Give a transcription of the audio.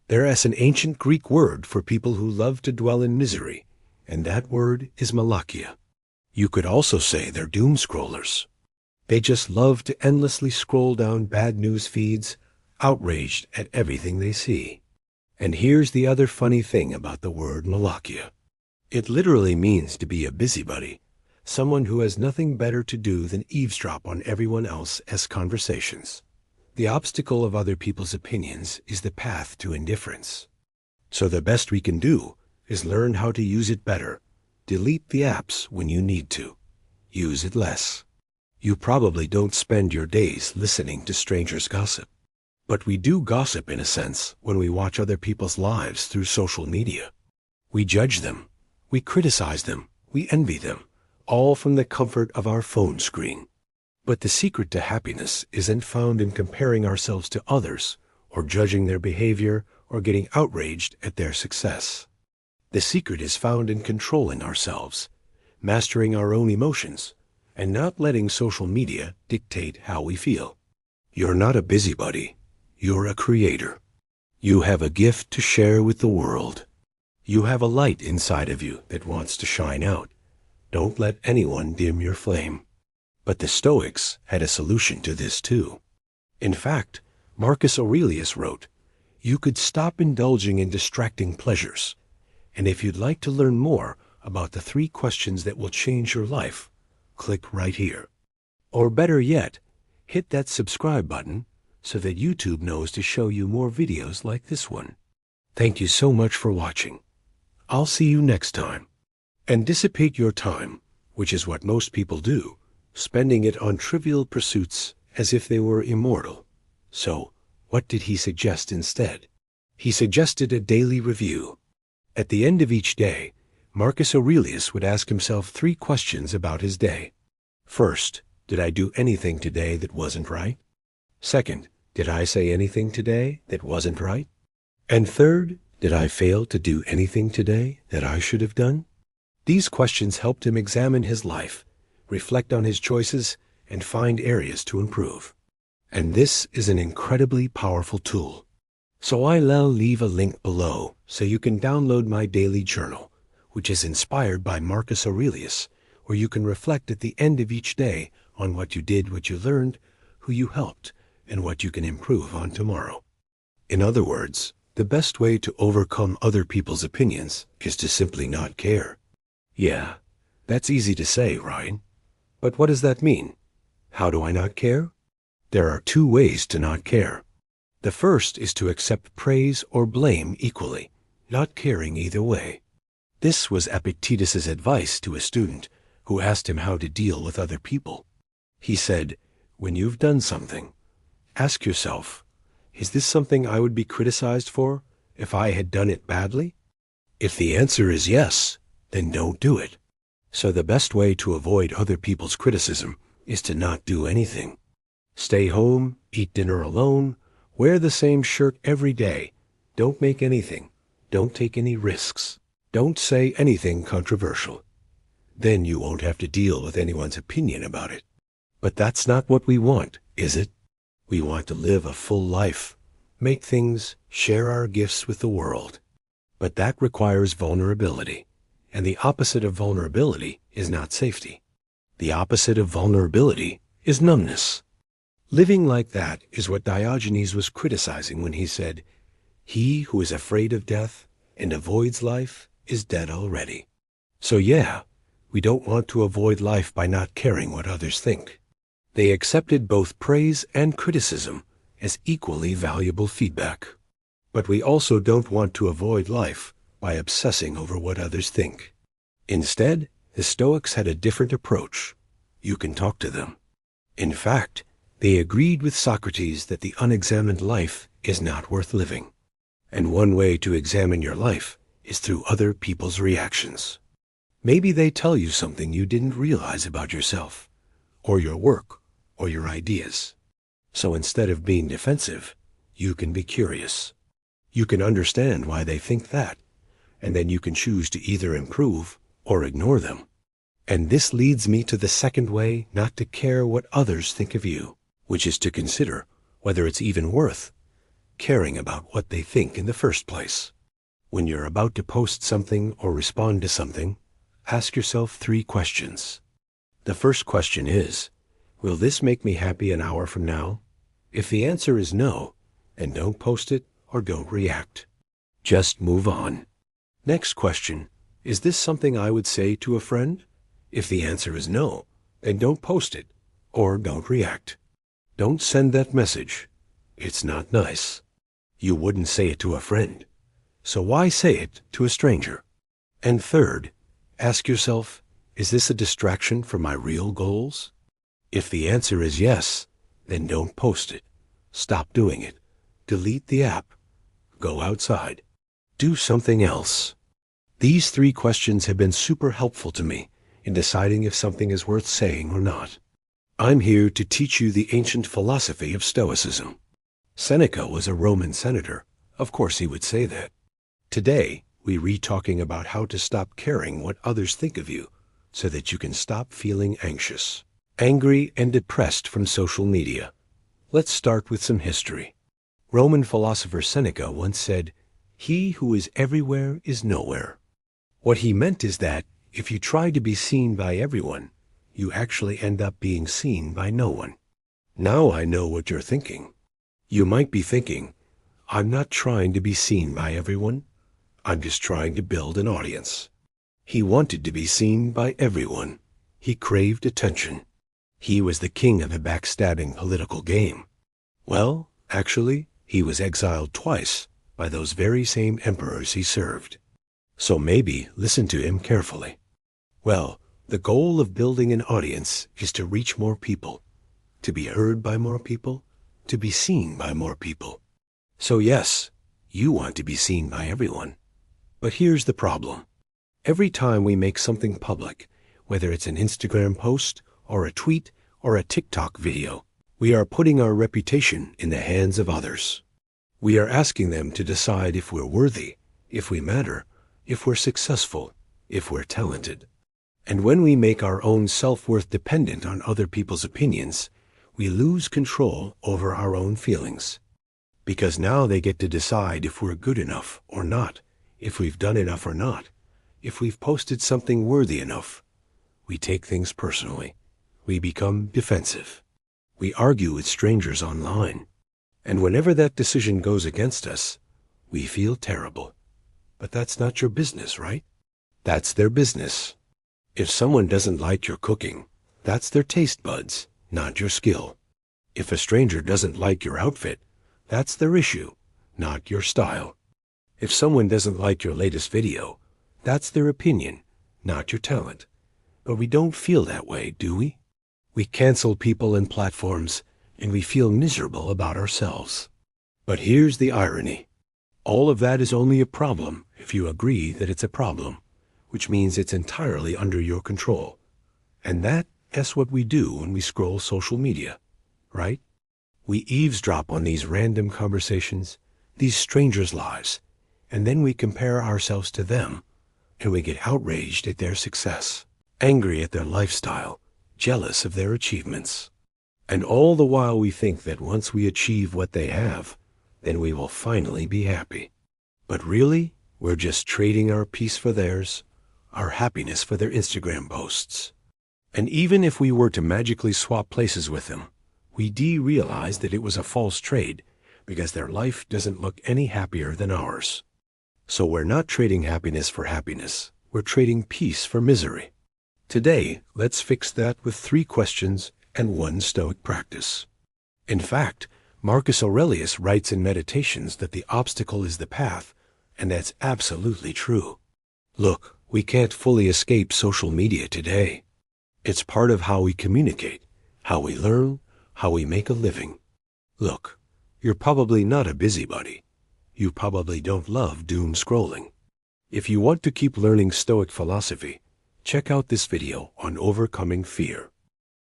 There is an ancient Greek word for people who love to dwell in misery, and that word is malakia. You could also say they're doom scrollers. They just love to endlessly scroll down bad news feeds, outraged at everything they see. And here's the other funny thing about the word malakia. It literally means to be a busybody, someone who has nothing better to do than eavesdrop on everyone else's conversations. The obstacle of other people's opinions is the path to indifference. So the best we can do is learn how to use it better. Delete the apps when you need to. Use it less. You probably don't spend your days listening to strangers gossip. But we do gossip in a sense when we watch other people's lives through social media. We judge them. We criticize them. We envy them, all from the comfort of our phone screen. But the secret to happiness isn't found in comparing ourselves to others, or judging their behavior, or getting outraged at their success. The secret is found in controlling ourselves, mastering our own emotions, and not letting social media dictate how we feel. You're not a busybody. You're a creator. You have a gift to share with the world. You have a light inside of you that wants to shine out. Don't let anyone dim your flame. But the Stoics had a solution to this too. In fact, Marcus Aurelius wrote, "You could stop indulging in distracting pleasures. And if you'd like to learn more about the 3 questions that will change your life, click right here. Or better yet, hit that subscribe button so that YouTube knows to show you more videos like this one." Thank you so much for watching. I'll see you next time. And dissipate your time, which is what most people do, spending it on trivial pursuits as if they were immortal. So, what did he suggest instead? He suggested a daily review. At the end of each day, Marcus Aurelius would ask himself 3 questions about his day. First, did I do anything today that wasn't right? Second, did I say anything today that wasn't right? And third, did I fail to do anything today that I should have done? These questions helped him examine his life, reflect on his choices, and find areas to improve. And this is an incredibly powerful tool. So I'll leave a link below so you can download my daily journal, which is inspired by Marcus Aurelius, where you can reflect at the end of each day on what you did, what you learned, who you helped, and what you can improve on tomorrow. In other words, the best way to overcome other people's opinions is to simply not care. Yeah, that's easy to say, right? But what does that mean? How do I not care? There are 2 ways to not care. The first is to accept praise or blame equally, not caring either way. This was Epictetus's advice to a student who asked him how to deal with other people. He said, "When you've done something, ask yourself, is this something I would be criticized for if I had done it badly? If the answer is yes, then don't do it." So the best way to avoid other people's criticism is to not do anything. Stay home, eat dinner alone, wear the same shirt every day. Don't make anything. Don't take any risks. Don't say anything controversial. Then you won't have to deal with anyone's opinion about it. But that's not what we want, is it? We want to live a full life, make things, share our gifts with the world. But that requires vulnerability. And the opposite of vulnerability is not safety. The opposite of vulnerability is numbness. Living like that is what Diogenes was criticizing when he said, "He who is afraid of death and avoids life is dead already." So yeah, we don't want to avoid life by not caring what others think. They accepted both praise and criticism as equally valuable feedback. But we also don't want to avoid life by obsessing over what others think. Instead, the Stoics had a different approach. You can talk to them. In fact, they agreed with Socrates that the unexamined life is not worth living. And one way to examine your life is through other people's reactions. Maybe they tell you something you didn't realize about yourself, or your work, or your ideas. So instead of being defensive, you can be curious. You can understand why they think that, and then you can choose to either improve or ignore them. And this leads me to the second way not to care what others think of you, which is to consider whether it's even worth caring about what they think in the first place. When you're about to post something or respond to something, ask yourself 3 questions. The first question is, will this make me happy an hour from now? If the answer is no, then don't post it or don't react. Just move on. Next question, is this something I would say to a friend? If the answer is no, then don't post it or don't react. Don't send that message. It's not nice. You wouldn't say it to a friend, so why say it to a stranger? And third, ask yourself, is this a distraction from my real goals? If the answer is yes, then don't post it. Stop doing it. Delete the app. Go outside. Do something else. These 3 questions have been super helpful to me in deciding if something is worth saying or not. I'm here to teach you the ancient philosophy of Stoicism. Seneca was a Roman senator. Of course he would say that. Today, we read talking about how to stop caring what others think of you so that you can stop feeling anxious, angry, and depressed from social media. Let's start with some history. Roman philosopher Seneca once said, "He who is everywhere is nowhere." What he meant is that if you try to be seen by everyone, you actually end up being seen by no one. Now I know what you're thinking. You might be thinking, I'm not trying to be seen by everyone. I'm just trying to build an audience. He wanted to be seen by everyone. He craved attention. He was the king of a backstabbing political game. Well, actually, he was exiled twice by those very same emperors he served. So maybe listen to him carefully. Well, the goal of building an audience is to reach more people, to be heard by more people, to be seen by more people. So yes, you want to be seen by everyone. But here's the problem. Every time we make something public, whether it's an Instagram post or a tweet or a TikTok video, we are putting our reputation in the hands of others. We are asking them to decide if we're worthy, if we matter, if we're successful, if we're talented. And when we make our own self-worth dependent on other people's opinions, we lose control over our own feelings. Because now they get to decide if we're good enough or not, if we've done enough or not, if we've posted something worthy enough. We take things personally. We become defensive. We argue with strangers online. And whenever that decision goes against us, we feel terrible. But that's not your business, right? That's their business. If someone doesn't like your cooking, that's their taste buds, not your skill. If a stranger doesn't like your outfit, that's their issue, not your style. If someone doesn't like your latest video, that's their opinion, not your talent. But we don't feel that way, do we? We cancel people and platforms, and we feel miserable about ourselves. But here's the irony. All of that is only a problem if you agree that it's a problem, which means it's entirely under your control. And that's what we do when we scroll social media, right? We eavesdrop on these random conversations, these strangers' lives, and then we compare ourselves to them, and we get outraged at their success, angry at their lifestyle, jealous of their achievements. And all the while we think that once we achieve what they have, then we will finally be happy. But really, we're just trading our peace for theirs, our happiness for their Instagram posts. And even if we were to magically swap places with them, we realize that it was a false trade because their life doesn't look any happier than ours. So we're not trading happiness for happiness. We're trading peace for misery. Today, let's fix that with 3 questions and 1 Stoic practice. In fact, Marcus Aurelius writes in Meditations that the obstacle is the path, and that's absolutely true. Look, we can't fully escape social media today. It's part of how we communicate, how we learn, how we make a living. Look, you're probably not a busybody. You probably don't love doom scrolling. If you want to keep learning Stoic philosophy, check out this video on overcoming fear.